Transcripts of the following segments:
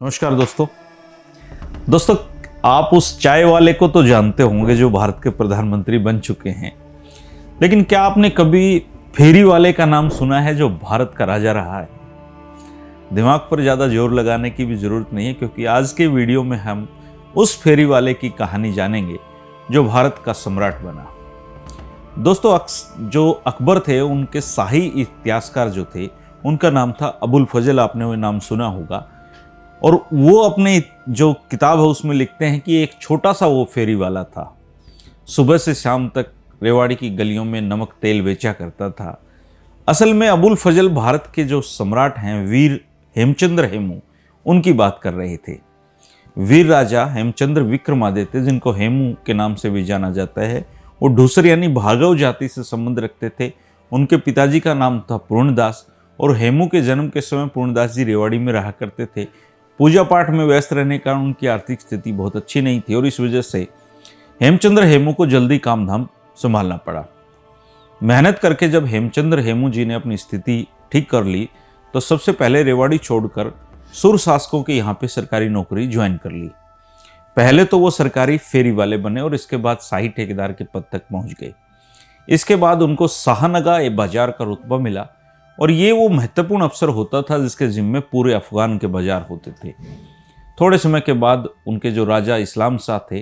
नमस्कार दोस्तों आप उस चाय वाले को तो जानते होंगे जो भारत के प्रधानमंत्री बन चुके हैं, लेकिन क्या आपने कभी फेरी वाले का नाम सुना है जो भारत का राजा रहा है? दिमाग पर ज़्यादा जोर लगाने की भी ज़रूरत नहीं है, क्योंकि आज के वीडियो में हम उस फेरी वाले की कहानी जानेंगे जो भारत का सम्राट बना। दोस्तों, जो अकबर थे उनके शाही इतिहासकार जो थे उनका नाम था अबुल फजल। आपने वो नाम सुना होगा। और वो अपने जो किताब है उसमें लिखते हैं कि एक छोटा सा वो फेरी वाला था। सुबह से शाम तक रेवाड़ी की गलियों में नमक तेल बेचा करता था। असल में अबुल फजल भारत के जो सम्राट हैं वीर हेमचंद्र हेमू, उनकी बात कर रहे थे। वीर राजा हेमचंद्र विक्रमादित्य, जिनको हेमू के नाम से भी जाना जाता है, वो ढूसर यानी भार्गव जाति से संबंध रखते थे। उनके पिताजी का नाम था पूर्णदास और हेमू के जन्म के समय पूर्णदास जी रेवाड़ी में रहा करते थे। पूजा पाठ में व्यस्त रहने के कारण उनकी आर्थिक स्थिति बहुत अच्छी नहीं थी और इस वजह से हेमचंद्र हेमू को जल्दी काम धाम संभालना पड़ा। मेहनत करके जब हेमचंद्र हेमू जी ने अपनी स्थिति ठीक कर ली तो सबसे पहले रेवाड़ी छोड़कर सुर शासकों के यहाँ पे सरकारी नौकरी ज्वाइन कर ली। पहले तो वो सरकारी फेरी वाले बने और इसके बाद शाही ठेकेदार के पद तक पहुंच गए। इसके बाद उनको शाहनगा ए बाजार का रुतबा मिला और ये वो महत्वपूर्ण अफसर होता था जिसके जिम्मे पूरे अफगान के बाजार होते थे। थोड़े समय के बाद उनके जो राजा इस्लाम शाह थे,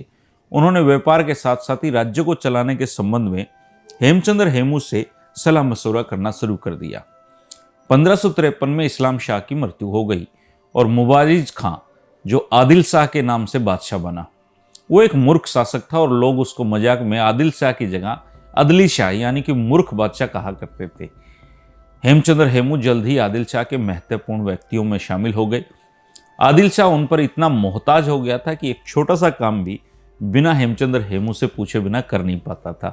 उन्होंने व्यापार के साथ साथ ही राज्य को चलाने के संबंध में हेमचंद्र हेमू से सलाह मशवरा करना शुरू कर दिया। 1553 में इस्लाम शाह की मृत्यु हो गई और मुबारिज खां, जो आदिल शाह के नाम से बादशाह बना, वो एक मूर्ख शासक था और लोग उसको मजाक में आदिल शाह की जगह अदली शाह यानी कि मूर्ख बादशाह कहा करते थे। हेमचंद्र हेमू जल्द ही आदिल शाह के महत्वपूर्ण व्यक्तियों में शामिल हो गए। आदिल शाह उन पर इतना मोहताज हो गया था कि एक छोटा सा काम भी बिना हेमचंद्र हेमू से पूछे बिना कर नहीं पाता था।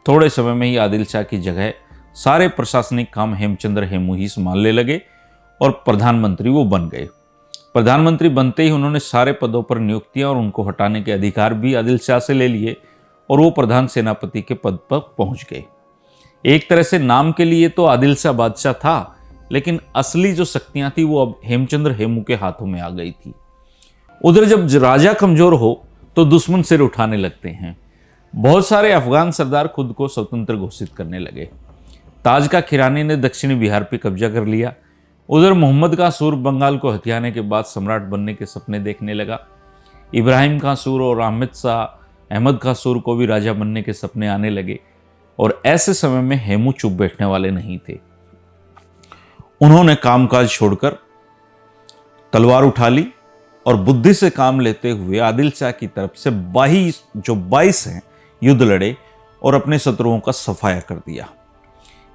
थोड़े समय में ही आदिल शाह की जगह सारे प्रशासनिक काम हेमचंद्र हेमू ही संभालने लगे और प्रधानमंत्री वो बन गए। प्रधानमंत्री बनते ही उन्होंने सारे पदों पर नियुक्तियां और उनको हटाने के अधिकार भी आदिल शाह से ले लिए और वो प्रधान सेनापति के पद पर पहुंच गए। एक तरह से नाम के लिए तो आदिल शाह बादशाह था, लेकिन असली जो शक्तियां थी वो अब हेमचंद्र हेमू के हाथों में आ गई थी। उधर जब राजा कमजोर हो तो दुश्मन सिर उठाने लगते हैं। बहुत सारे अफगान सरदार खुद को स्वतंत्र घोषित करने लगे। ताज का खिरानी ने दक्षिणी बिहार पर कब्जा कर लिया। उधर मोहम्मद का सूर बंगाल को हथियाने के बाद सम्राट बनने के सपने देखने लगा। इब्राहिम का सूर और अहमद का सूर को भी राजा बनने के सपने आने लगे और ऐसे समय में हेमू चुप बैठने वाले नहीं थे। उन्होंने कामकाज छोड़कर तलवार उठा ली और बुद्धि से काम लेते हुए आदिल शाह की तरफ से 22 हैं युद्ध लड़े और अपने शत्रुओं का सफाया कर दिया।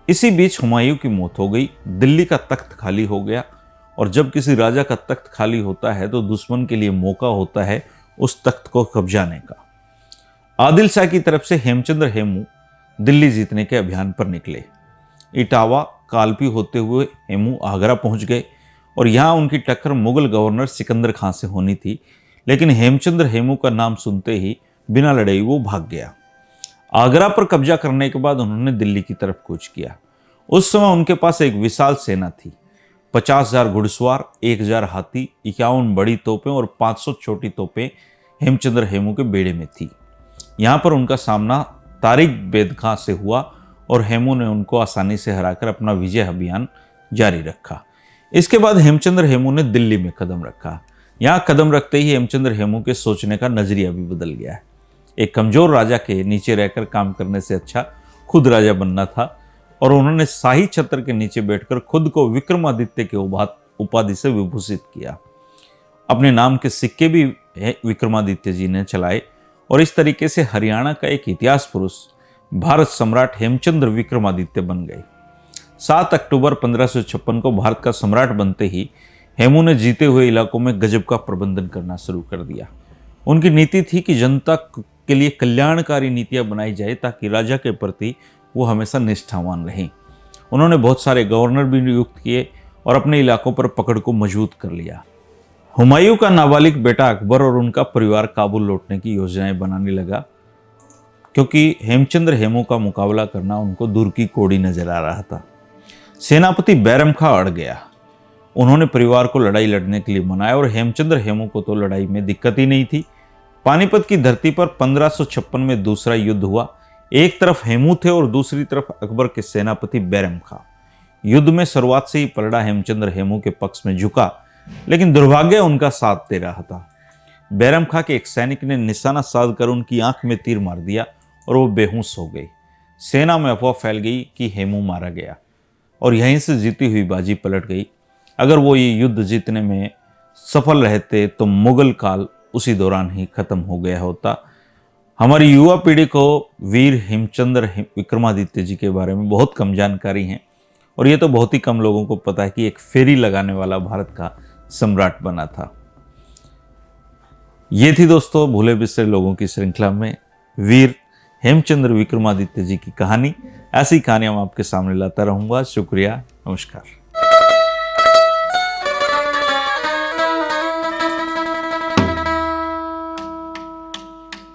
इसी बीच हुमायूं की मौत हो गई। दिल्ली का तख्त खाली हो गया और जब किसी राजा का तख्त खाली होता है तो दुश्मन के लिए मौका होता है उस तख्त को कब्जाने का। आदिल शाह की तरफ से हेमचंद्र हेमू दिल्ली जीतने के अभियान पर निकले। इटावा कालपी होते हुए हेमू आगरा पहुंच गए और यहां उनकी टक्कर मुगल गवर्नर सिकंदर खां से होनी थी, लेकिन हेमचंद्र हेमू का नाम सुनते ही बिना लड़ाई वो भाग गया। आगरा पर कब्जा करने के बाद उन्होंने दिल्ली की तरफ कूच किया। उस समय उनके पास एक विशाल सेना थी। 50,000 घुड़सवार, 1,000 हाथी, 51 बड़ी तोपें और 500 छोटी तोपें हेमचंद्र हेमू के बेड़े में थी। यहाँ पर उनका सामना तारिक बेद खां से हुआ और हेमू ने उनको आसानी से हराकर अपना विजय अभियान जारी रखा। इसके बाद हेमचंद्र हेमू ने दिल्ली में कदम रखा। यहाँ कदम रखते ही हेमचंद्र हेमू के सोचने का नजरिया भी बदल गया है। एक कमजोर राजा के नीचे रहकर काम करने से अच्छा खुद राजा बनना था और उन्होंने शाही छत्र के नीचे बैठकर खुद को विक्रमादित्य के उपाधि से विभूषित किया। अपने नाम के सिक्के भी विक्रमादित्य जी ने चलाए और इस तरीके से हरियाणा का एक इतिहास पुरुष भारत सम्राट हेमचंद्र विक्रमादित्य बन गए। 7 अक्टूबर 1556 को भारत का सम्राट बनते ही हेमू ने जीते हुए इलाकों में गजब का प्रबंधन करना शुरू कर दिया। उनकी नीति थी कि जनता के लिए कल्याणकारी नीतियां बनाई जाए ताकि राजा के प्रति वो हमेशा निष्ठावान रहें। उन्होंने बहुत सारे गवर्नर भी नियुक्त किए और अपने इलाकों पर पकड़ को मजबूत कर लिया। हुमायूं का नाबालिग बेटा अकबर और उनका परिवार काबुल लौटने की योजनाएं बनाने लगा, क्योंकि हेमचंद्र हेमू का मुकाबला करना उनको दूर की कौड़ी नजर आ रहा था। सेनापति बैरम खां अड़ गया उन्होंने परिवार को लड़ाई लड़ने के लिए मनाया और हेमचंद्र हेमू को तो लड़ाई में दिक्कत ही नहीं थी। पानीपत की धरती पर 1556 में दूसरा युद्ध हुआ। एक तरफ हेमू थे और दूसरी तरफ अकबर के सेनापति बैरम खां। युद्ध में शुरुआत से ही पलड़ा हेमचंद्र हेमू के पक्ष में झुका, लेकिन दुर्भाग्य उनका साथ दे रहा था। बैरम खां के एक सैनिक ने निशाना साधकर उनकी आंख में तीर मार दिया और वो बेहोश हो गई। सेना में अफवाह फैल गई कि हेमू मारा गया और यहीं से जीती हुई बाजी पलट गई। अगर वो ये युद्ध जीतने में सफल रहते तो मुगल काल उसी दौरान ही खत्म हो गया होता। हमारी युवा पीढ़ी को वीर हेमचंद्र विक्रमादित्य जी के बारे में बहुत कम जानकारी है और ये तो बहुत ही कम लोगों को पता है कि एक फेरी लगाने वाला भारत का सम्राट बना था। ये थी दोस्तों भूले बिसरे लोगों की श्रृंखला में वीर हेमचंद्र विक्रमादित्य जी की कहानी। ऐसी कहानियां मैं आपके सामने लाता रहूंगा। शुक्रिया, नमस्कार।